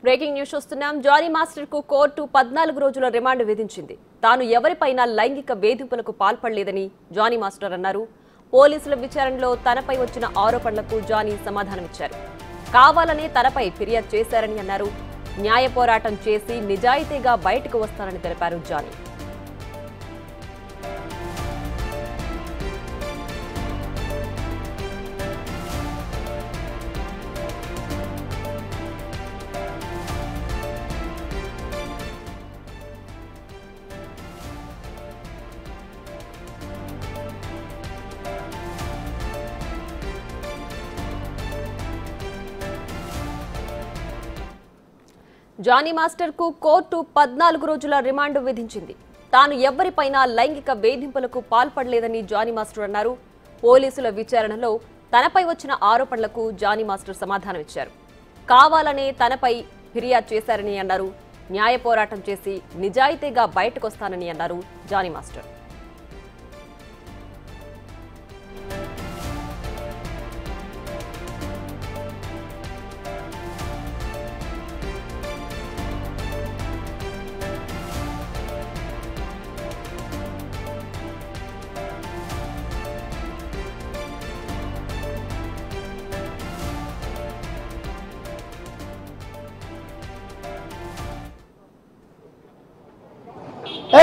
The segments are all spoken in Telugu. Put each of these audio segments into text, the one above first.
బ్రేకింగ్ న్యూస్ చూస్తున్నాం. జానీ మాస్టర్ కు కోర్టు 14 రోజుల రిమాండ్ విధించింది. తాను ఎవరిపైనా లైంగిక వేధింపులకు పాల్పడలేదని జానీ మాస్టర్ అన్నారు. పోలీసుల విచారణలో తనపై వచ్చిన ఆరోపణలకు జానీ సమాధానమిచ్చారు. కావాలనే తనపై ఫిర్యాదు చేశారని అన్నారు. న్యాయ పోరాటం చేసి నిజాయితీగా బయటకు వస్తానని తెలిపారు జానీ. జానీ మాస్టర్ కు కోర్టు 14 రోజుల రిమాండ్ విధించింది. తాను ఎవరిపైనా లైంగిక వేధింపులకు పాల్పడలేదని జానీ మాస్టర్ అన్నారు. పోలీసుల విచారణలో తనపై వచ్చిన ఆరోపణలకు జానీ మాస్టర్ సమాధానమిచ్చారు. కావాలనే తనపై ఫిర్యాదు చేశారని అన్నారు. న్యాయ పోరాటం చేసి నిజాయితీగా బయటకొస్తానని అన్నారు జానీ మాస్టర్.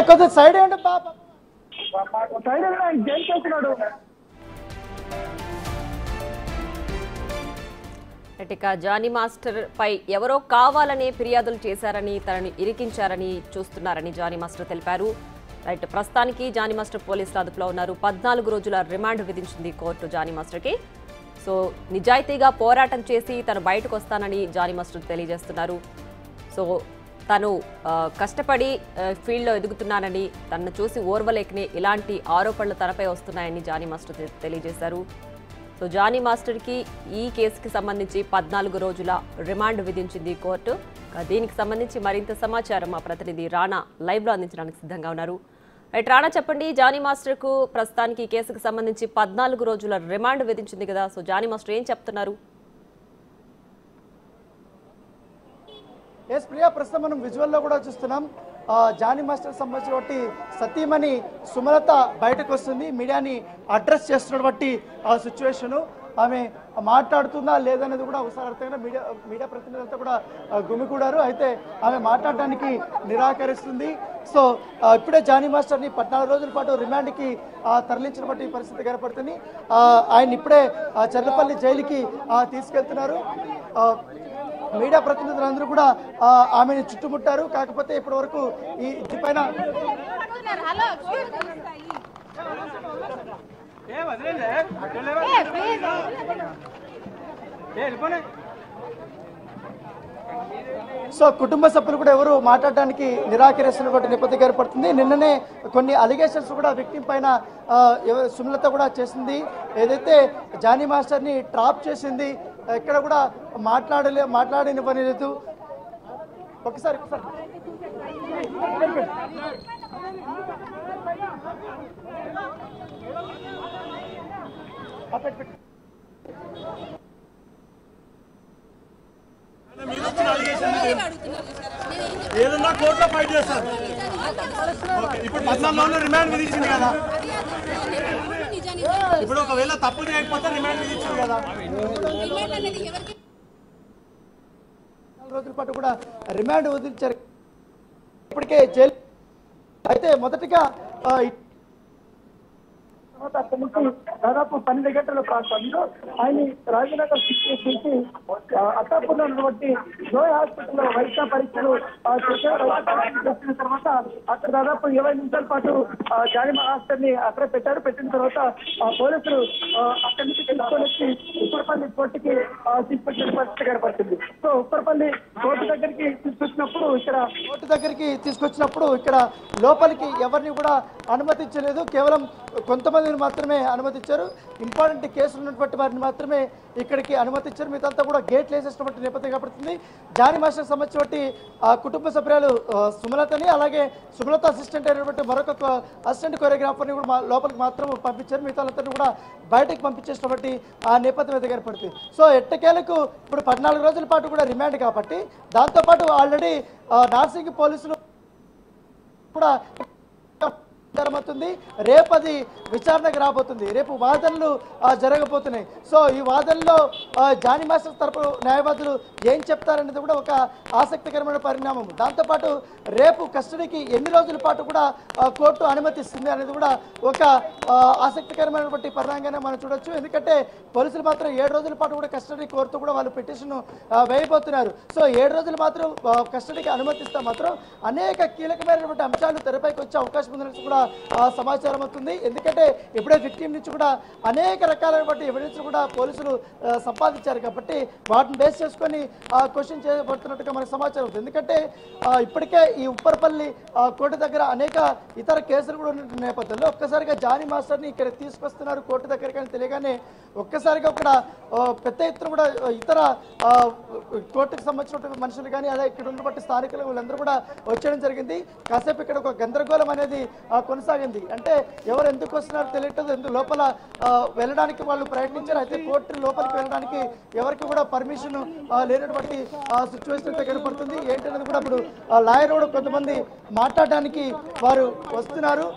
కొంచెం సైడ్ ఏంటి పాప సైడ్ జైలు చేస్తున్నాడు. ఇక జానీ మాస్టర్ పై ఎవరో కావాలనే ఫిర్యాదులు చేశారని తనని ఇరికించారని చూస్తున్నారని జానీ మాస్టర్ తెలిపారు. రైట్, ప్రస్తుతానికి జానీ మాస్టర్ పోలీసుల అదుపులో ఉన్నారు. 14 రోజుల రిమాండ్ విధించింది కోర్టు జానీ మాస్టర్కి. సో నిజాయితీగా పోరాటం చేసి తను బయటకు వస్తానని జానీ మాస్టర్ తెలియజేస్తున్నారు. సో తను కష్టపడి ఫీల్డ్లో ఎదుగుతున్నానని, తనను చూసి ఓర్వలేకనే ఇలాంటి ఆరోపణలు తనపై వస్తున్నాయని జానీ మాస్టర్ తెలియజేశారు. సో జానీ మాస్టర్కి ఈ కేసుకి సంబంధించి 14 రోజుల రిమాండ్ విధించింది కోర్టు. దీనికి సంబంధించి మరింత సమాచారం మా ప్రతినిధి రాణా లైవ్లో అందించడానికి సిద్ధంగా ఉన్నారు. రైట్ రాణా, చెప్పండి. జానీ మాస్టర్కు ప్రస్తుతానికి ఈ కేసుకు సంబంధించి 14 రోజుల రిమాండ్ విధించింది కదా, సో జానీ మాస్టర్ ఏం చెప్తున్నారు? ఎస్ ప్రియా, ప్రస్తుతం మనం విజువల్లో కూడా చూస్తున్నాం. జానీ మాస్టర్ సంబంధించినటువంటి సతీమణి సుమలత బయటకు వస్తుంది. మీడియాని అడ్రస్ చేస్తున్నటువంటి ఆ సిచ్యువేషను, ఆమె మాట్లాడుతుందా లేదనేది కూడా ఒకసారి అర్థంగా మీడియా ప్రతినిధులంతా కూడా గుమికూడారు. అయితే ఆమె మాట్లాడడానికి నిరాకరిస్తుంది. సో ఇప్పుడే జానీ మాస్టర్ని 14 రోజుల పాటు రిమాండ్కి తరలించినటువంటి పరిస్థితి కనపడుతుంది. ఆయన ఇప్పుడే చర్లపల్లి జైలుకి తీసుకెళ్తున్నారు. మీడియా ప్రతినిధులందరూ కూడా ఆమెను చుట్టుముట్టారు. కాకపోతే ఇప్పటి వరకు ఈ ఇంటిపైన సో కుటుంబ సభ్యులు కూడా ఎవరు మాట్లాడడానికి నిరాకరిస్తున్నటువంటి నేపథ్యం ఏర్పడుతుంది. నిన్ననే కొన్ని అలిగేషన్స్ కూడా విక్టిమ్ పైన సుమలత కూడా చేసింది. ఏదైతే జానీ మాస్టర్ని ట్రాప్ చేసింది, ఎక్కడ కూడా మాట్లాడనివ్వలేదు. ఒకసారి ఏదన్నా కోర్టులో ఫైట్ చేస్తారు. ఇప్పుడు 14 రిమాండ్ విధించింది కదా, ఇప్పుడు ఒకవేళ తప్పు చేయకపోతే రిమాండ్ విధించింది కదా. 4 రోజుల పాటు కూడా రిమాండ్ విధించారు. ఇప్పటికే జైలు అయితే మొదటిగా అక్కడి నుంచి దాదాపు 12 గంటల ప్రాంతంలో ఆయన రాజనగర్ చేసి అత్తాపూర్లో ఉన్నటువంటి జోయ్ హాస్పిటల్లో వైద్య పరీక్షలు చేసిన తర్వాత అక్కడ దాదాపు 20 నిమిషాల పాటు జానీ మాస్టర్ ని అక్కడ పెట్టారు. పెట్టిన తర్వాత పోలీసులు అక్కడి నుంచి తీసుకొని వచ్చి ఉప్పరపల్లి కోర్టుకి తీసుకొచ్చిన పరిస్థితి కనపడుతుంది. సో ఉప్పరపల్లి కోర్టు దగ్గరికి తీసుకొచ్చినప్పుడు ఇక్కడ లోపలికి ఎవరిని కూడా అనుమతించలేదు. కేవలం కొంతమందిని మాత్రమే అనుమతించారు. ఇంపార్టెంట్ కేసులు ఉన్నటువంటి వారిని మాత్రమే ఇక్కడికి అనుమతించారు. మిగతా కూడా గేట్లు వేసేసినటువంటి నేపథ్యం కనపడుతుంది. జానీ మాస్టర్ సంబంధించినటువంటి కుటుంబ సభ్యులు సుమలతని, అలాగే సుమలత అసిస్టెంట్ అయినటువంటి మరొక అసిస్టెంట్ కొరియోగ్రాఫర్ని కూడా లోపలికి మాత్రం పంపించారు. మిగతా కూడా బయటకు పంపించేసినటువంటి ఆ నేపథ్యం అయితే కనపడుతుంది. సో ఎట్టకేలకు ఇప్పుడు 14 రోజుల పాటు కూడా రిమాండ్ కాబట్టి దాంతోపాటు ఆల్రెడీ నార్సింగ్ పోలీసులు కూడా జరగబోతుంది. రేపు అది విచారణకు రాబోతుంది. రేపు వాదనలు జరగబోతున్నాయి. సో ఈ వాదనలో జానీ మాస్టర్ తరపు న్యాయవాదులు ఏం చెప్తారనేది కూడా ఒక ఆసక్తికరమైన పరిణామం. దాంతోపాటు రేపు కస్టడీకి ఎన్ని రోజుల పాటు కూడా కోర్టు అనుమతిస్తుంది అనేది కూడా ఒక ఆసక్తికరమైనటువంటి పరిణామంగానే మనం చూడొచ్చు. ఎందుకంటే పోలీసులు మాత్రం 7 రోజుల పాటు కూడా కస్టడీ కోరుతూ కూడా వాళ్ళు పిటిషన్ వేయబోతున్నారు. సో 7 రోజులు మాత్రం కస్టడీకి అనుమతిస్తే మాత్రం అనేక కీలకమైనటువంటి అంశాలు తెరపైకి వచ్చే అవకాశం ఉందని కూడా సమాచారం అవుతుంది. ఎందుకంటే ఇప్పుడే విక్టిమ్ నుంచి కూడా అనేక రకాలైనటువంటి ఎవిడెన్స్ కూడా పోలీసులు సంపాదించారు కాబట్టి వాటిని బేస్ చేసుకొని క్వశ్చన్ చేయబడుతున్నట్టుగా మనకు సమాచారం అవుతుంది. ఎందుకంటే ఇప్పటికే ఈ ఉప్పరపల్లి కోర్టు దగ్గర అనేక ఇతర కేసులు కూడా ఉన్న నేపథ్యంలో ఒక్కసారిగా జానీ మాస్టర్ని ఇక్కడ తీసుకొస్తున్నారు కోర్టు దగ్గర కానీ తెలియగానే ఒక్కసారిగా ఇక్కడ పెద్ద ఎత్తున కూడా ఇతర కోర్టుకు సంబంధించిన మనుషులు కానీ అదే ఇక్కడ ఉన్నటువంటి స్థానికులు వీళ్ళందరూ కూడా వచ్చేయడం జరిగింది. కాసేపు ఇక్కడ ఒక గందరగోళం అనేది కొనసాగింది. అంటే ఎవరు ఎందుకు వస్తున్నారో తెలియట్లేదు. ఎందుకు లోపల వెళ్ళడానికి వాళ్ళు ప్రయత్నించారు. అయితే కోర్టు లోపలికి వెళ్ళడానికి ఎవరికి కూడా పర్మిషన్ లేనటువంటి సిచ్యువేషన్ అయితే కనపడుతుంది. ఏంటనేది కూడా ఇప్పుడు లాయర్ కూడా కొంతమంది మాట్లాడడానికి వారు వస్తున్నారు.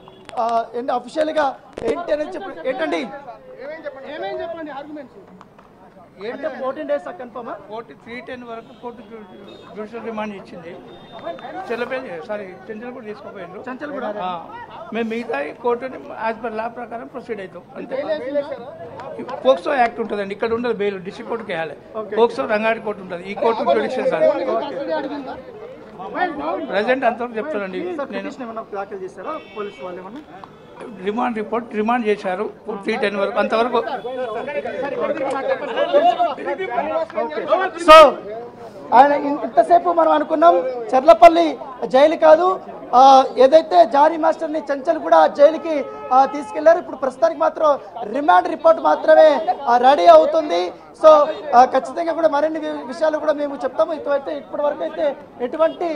అఫీషియల్గా ఏంటి అనేది చెప్పండి. ఏంటండి అంటే 14 days కన్ఫర్మా? కోర్టు 310 వరకు కోర్టు జ్యుడిషియల్ రిమాండ్ ఇచ్చింది. చెంచల్ కూడా తీసుకోపోయిండ్రు. చంచల్ కూడా మేము మిగతా కోర్టుని యాజ్ పర్ లా ప్రకారం ప్రొసీడ్ అవుతాం అంతే. పోక్సో యాక్ట్ ఉంటుందండి, ఇక్కడ ఉండదు బెయిల్, డిస్ట్రిక్ట్ కోర్టుకి వేయాలి. పోక్సో రంగారెడ్డి కోర్టు ఉంటుంది, ఈ కోర్టు జ్యుడిషియల్ కాదు. ప్రజెంట్ అంతవరకు చెప్తానండి. నేను దాఖలు చేశారా పోలీసు వాళ్ళు ఏమన్నా? రిమాండ్ రిపోర్ట్ రిమాండ్ చేశారు 310 వరకు, అంతవరకు. సో ఆయన ఇంతసేపు మనం అనుకున్నాం చర్లపల్లి జైలు కాదు, ఏదైతే జానీ మాస్టర్ని చంచల్ కూడా జైలుకి తీసుకెళ్లారు. ఇప్పుడు ప్రస్తుతానికి మాత్రం రిమాండ్ రిపోర్ట్ మాత్రమే రెడీ అవుతుంది. సో ఖచ్చితంగా కూడా మరిన్ని విషయాలు కూడా మేము చెప్తాము. ఇప్పటి వరకు అయితే ఎటువంటి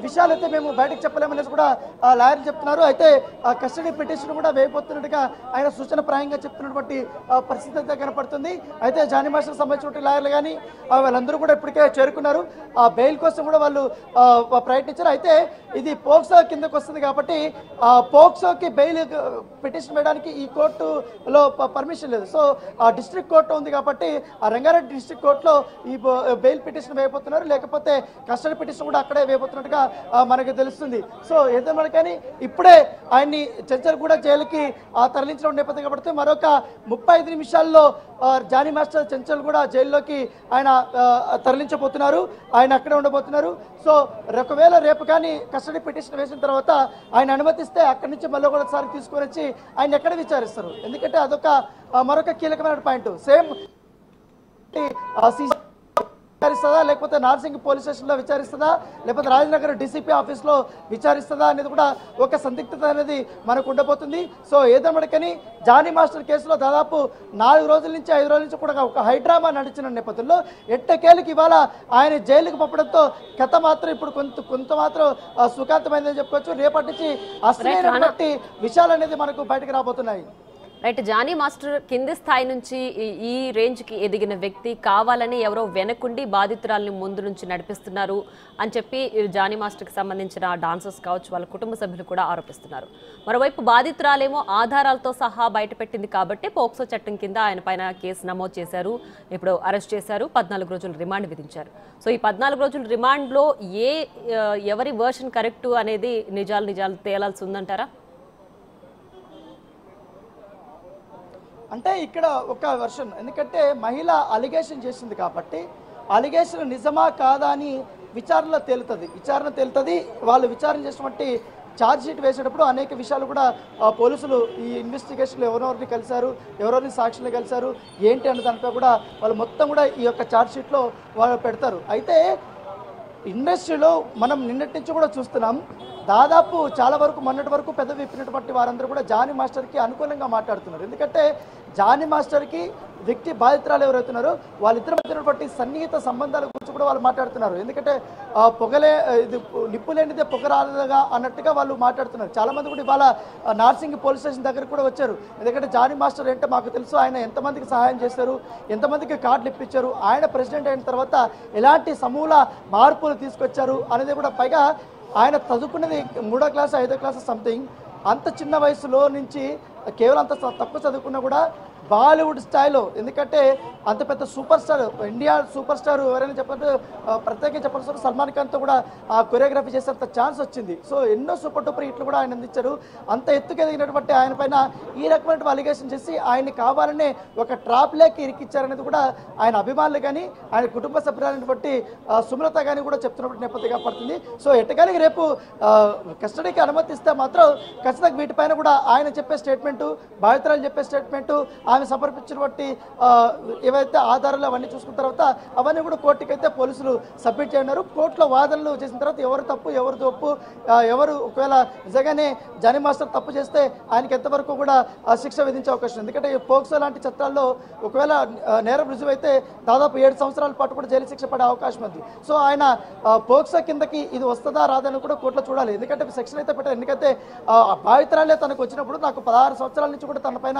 విషయాలు అయితే మేము బయటకు చెప్పలేమనేసి కూడా లాయర్ చెప్తున్నారు. అయితే కస్టడీ పిటిషన్ కూడా వేయబోతున్నట్టుగా ఆయన సూచన ప్రాయంగా చెప్తున్నటువంటి పరిస్థితి అయితే కనపడుతుంది. అయితే జానీ మాస్టర్ సంబంధించిన లాయర్లు కానీ వాళ్ళందరూ కూడా ఇప్పటికే చేరుకున్నారు. బెయిల్ కోసం కూడా వాళ్ళు ప్రయత్నించారు. అయితే ఇది పోక్సో కిందకు వస్తుంది కాబట్టి పోక్సోకి బెయిల్ పిటిషన్ వేయడానికి ఈ కోర్టులో పర్మిషన్ లేదు. సో ఆ డిస్ట్రిక్ట్ కోర్టు ఉంది కాబట్టి ఆ రంగారెడ్డి డిస్ట్రిక్ట్ కోర్టులో ఈ బెయిల్ పిటిషన్ వేయబోతున్నారు. లేకపోతే కస్టడీ పిటిషన్ కూడా అక్కడే వేయబోతున్నట్టుగా మనకు తెలుస్తుంది. సో ఏదైనా కానీ ఇప్పుడే ఆయన్ని చంచల్ కూడా జైలుకి తరలించడం నేపథ్యం కాబట్టి మరొక 35 నిమిషాల్లో జానీ మాస్టర్ చంచల్ కూడా జైల్లోకి ఆయన తరలించబోతున్నారు. ఆయన అక్కడే ఉండబోతున్నారు. సో ఒకవేళ రేపు కానీ కస్టడీ పిటిషన్ వేసిన తర్వాత ఆయన అనుమతిస్తే అక్కడి నుంచి మళ్ళీ ఒకసారి తీసుకొని వచ్చి ఆయన ఎక్కడ విచారిస్తారు. ఎందుకంటే అదొక మరొక కీలకమైన పాయింట్. సేమ్ విచారిస్తుందా, లేకపోతే నార్సింగ్ పోలీస్ స్టేషన్లో విచారిస్తుందా, లేకపోతే రాజనగర్ డీసీపీ ఆఫీస్లో విచారిస్తుందా అనేది కూడా ఒక సందిగ్ధత అనేది మనకు ఉండబోతుంది. సో ఏదమ్మడికని జానీ మాస్టర్ కేసులో దాదాపు 4 రోజుల నుంచి 5 రోజుల నుంచి కూడా ఒక హైడ్రామా నడిచిన నేపథ్యంలో ఎట్టకేలకి ఇవాళ ఆయన జైలుకు పంపడంతో కథ మాత్రం ఇప్పుడు కొంత మాత్రం సుఖాంతమైందని చెప్పుకోవచ్చు. రేపటి నుంచి అసలైనటువంటి విషయాలు అనేది మనకు బయటకు రాబోతున్నాయి. రైట్, జానీ మాస్టర్ కింది స్థాయి నుంచి ఈ రేంజ్కి ఎదిగిన వ్యక్తి కావాలని ఎవరో వెనకుండి బాధితురాల్ని ముందు నుంచి నడిపిస్తున్నారు అని చెప్పి జానీ మాస్టర్కి సంబంధించిన డాన్సర్స్ కావచ్చు వాళ్ళ కుటుంబ సభ్యులు కూడా ఆరోపిస్తున్నారు. మరోవైపు బాధితురాలేమో ఆధారాలతో సహా బయటపెట్టింది కాబట్టి పోక్సో చట్టం కింద ఆయన పైన కేసు నమోదు చేశారు, ఇప్పుడు అరెస్ట్ చేశారు, 14 రోజులు రిమాండ్ విధించారు. సో ఈ 14 రోజుల రిమాండ్లో ఎవరి వర్షన్ కరెక్టు అనేది నిజాలు తేలాల్సి ఉందంటారా? అంటే ఇక్కడ ఒక వర్షన్, ఎందుకంటే మహిళ అలిగేషన్ చేసింది కాబట్టి అలిగేషన్ నిజమా కాదా అని విచారణ తేలుతుంది. వాళ్ళు విచారణ చేసినటువంటి ఛార్జ్ షీట్ వేసేటప్పుడు అనేక విషయాలు కూడా పోలీసులు ఈ ఇన్వెస్టిగేషన్లో ఎవరెవరిని కలిశారు, ఎవరెవరిని సాక్షులు కలిశారు ఏంటి అన్న దానిపై కూడా వాళ్ళు మొత్తం కూడా ఈ యొక్క ఛార్జ్ షీట్లో వాళ్ళు పెడతారు. అయితే ఇండస్ట్రీలో మనం నిన్నటి నుంచి కూడా చూస్తున్నాం, దాదాపు చాలా వరకు మొన్నటి వరకు పెద్ద విప్పినటువంటి వారందరూ కూడా జానీ మాస్టర్కి అనుకూలంగా మాట్లాడుతున్నారు. ఎందుకంటే జానీ మాస్టర్కి వ్యక్తి బాధితురాలు ఎవరైతున్నారో వాళ్ళిద్దరి మధ్య ఉన్నటువంటి సన్నిహిత సంబంధాల గురించి కూడా వాళ్ళు మాట్లాడుతున్నారు. ఎందుకంటే పొగలే ఇది నిప్పు లేనిదే పొగ రాలేదుగా అన్నట్టుగా వాళ్ళు మాట్లాడుతున్నారు. చాలా మంది కూడా ఇవాళ నార్సింగ్ పోలీస్ స్టేషన్ దగ్గర కూడా వచ్చారు. ఎందుకంటే జానీ మాస్టర్ అంటే మాకు తెలుసు, ఆయన ఎంతమందికి సహాయం చేశారు, ఎంతమందికి కార్డులు ఇప్పించారు, ఆయన ప్రెసిడెంట్ అయిన తర్వాత ఎలాంటి సమూల మార్పులు తీసుకొచ్చారు అనేది కూడా. పైగా ఆయన చదువుకున్నది 3వ క్లాస్ 5వ క్లాస్ సంథింగ్. అంత చిన్న వయసులో నుంచి కేవలం అంత తక్కువ చదువుకున్నా కూడా బాలీవుడ్ స్థాయిలో, ఎందుకంటే అంత పెద్ద super star, India super star ఎవరైనా చెప్పంటే ప్రత్యేకంగా చెప్పాల్సిన సల్మాన్ ఖాన్తో కూడా కొరియోగ్రఫీ చేసేంత ఛాన్స్ వచ్చింది. సో ఎన్నో సూపర్ డూపర్ హిట్లు కూడా ఆయన అందించారు. అంత ఎత్తుకు ఎదిగినటువంటి ఆయన పైన ఈ రకమైన అలిగేషన్ చేసి ఆయన్ని కావాలనే ఒక ట్రాప్లోకి ఇరికిచ్చారనేది కూడా ఆయన అభిమానులు కానీ ఆయన కుటుంబ సభ్యులైనటువంటి సుమలత కానీ కూడా చెప్తున్నటువంటి నేపథ్యంగా పడుతుంది. సో ఎట్టగానికి రేపు కస్టడీకి అనుమతిస్తే మాత్రం ఖచ్చితంగా వీటిపైన కూడా ఆయన చెప్పే స్టేట్మెంటు, బాధితురాలు చెప్పే స్టేట్మెంటు, ఆమె సమర్పించినటువంటి ఏవైతే ఆధారాలు అవన్నీ చూసుకున్న తర్వాత అవన్నీ కూడా కోర్టుకి అయితే పోలీసులు సబ్మిట్ చేయన్నారు. కోర్టులో వాదనలు చేసిన తర్వాత ఎవరు తప్పు ఎవరు తప్పు, ఎవరు ఒకవేళ నిజంగానే జానీ మాస్టర్ తప్పు చేస్తే ఆయనకి ఎంతవరకు కూడా శిక్ష విధించే అవకాశం ఉంది. ఎందుకంటే పోక్సో లాంటి చట్టాల్లో ఒకవేళ నేరం రుజువైతే దాదాపు 7 సంవత్సరాల పాటు కూడా జైలు శిక్ష పడే అవకాశం ఉంది. సో ఆయన పోక్సో కిందకి ఇది వస్తుందా రాదని కూడా కోర్టులో చూడాలి. ఎందుకంటే సెక్షన్ అయితే పెట్టారు. ఎందుకంటే బాధితురాలే తనకు వచ్చినప్పుడు నాకు 16 సంవత్సరాల నుంచి కూడా తన పైన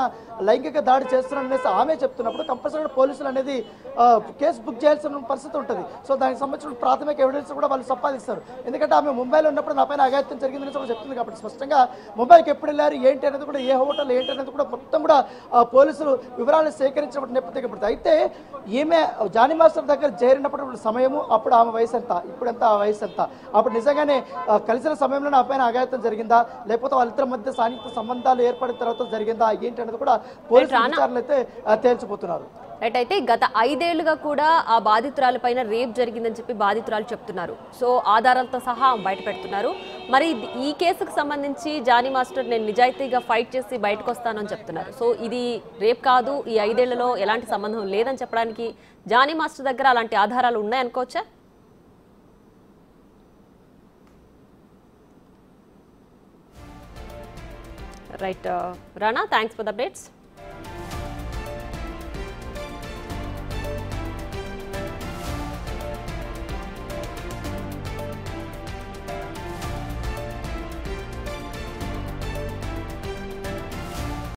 లైంగిక దాడి చేస్తున్నారనేసి ఆమె చెప్తున్నప్పుడు కంపల్సరీ పోలీసులు అనేది కేసు బుక్ చేయాల్సిన పరిస్థితి ఉంటుంది. సో దానికి సంబంధించిన ప్రాథమిక ఎవిడెన్స్ కూడా వాళ్ళు సంపాదిస్తారు. ఎందుకంటే ఆమె ముంబైలో ఉన్నప్పుడు నా పైన అఘాయిత్యం జరిగిందని కూడా చెప్తుంది. కాబట్టి స్పష్టంగా ముంబైకి ఎప్పుడు వెళ్ళారు ఏంటి అనేది కూడా, ఏ హోటల్ ఏంటి అనేది కూడా మొత్తం కూడా పోలీసులు వివరాలు సేకరించినప్పుడు నేపథ్యంగా పడుతుంది. అయితే ఈమె జానీ మాస్టర్ దగ్గర చేరినప్పుడు సమయము, అప్పుడు ఆమె వయసు ఎంత, ఇప్పుడు ఎంత వయసు ఎంత, అప్పుడు నిజంగానే కలిసిన సమయంలో నా పైన అఘాయిత్యం జరిగిందా, లేకపోతే వాళ్ళిద్దరి మధ్య సాన్నిహిత సంబంధాలు ఏర్పడిన తర్వాత జరిగిందా ఏంటి అనేది కూడా పోలీసులు విచారణలు అయితే తేల్చిపోతున్నారు. రైట్. అయితే గత 5 ఏళ్లుగా కూడా ఆ బాధితురాల పైన రేప్ జరిగిందని చెప్పి బాధితురాలు చెప్తున్నారు. సో ఆధారాలతో సహా బయట పెడుతున్నారు. మరి ఈ కేసుకు సంబంధించి జానీ మాస్టర్ నేను నిజాయితీగా ఫైట్ చేసి బయటకు వస్తానని చెప్తున్నారు. సో ఇది రేప్ కాదు, ఈ 5 ఏళ్లలో ఎలాంటి సంబంధం లేదని చెప్పడానికి జానీ మాస్టర్ దగ్గర అలాంటి ఆధారాలు ఉన్నాయనుకోవచ్చా? Right Rana, thanks for the updates.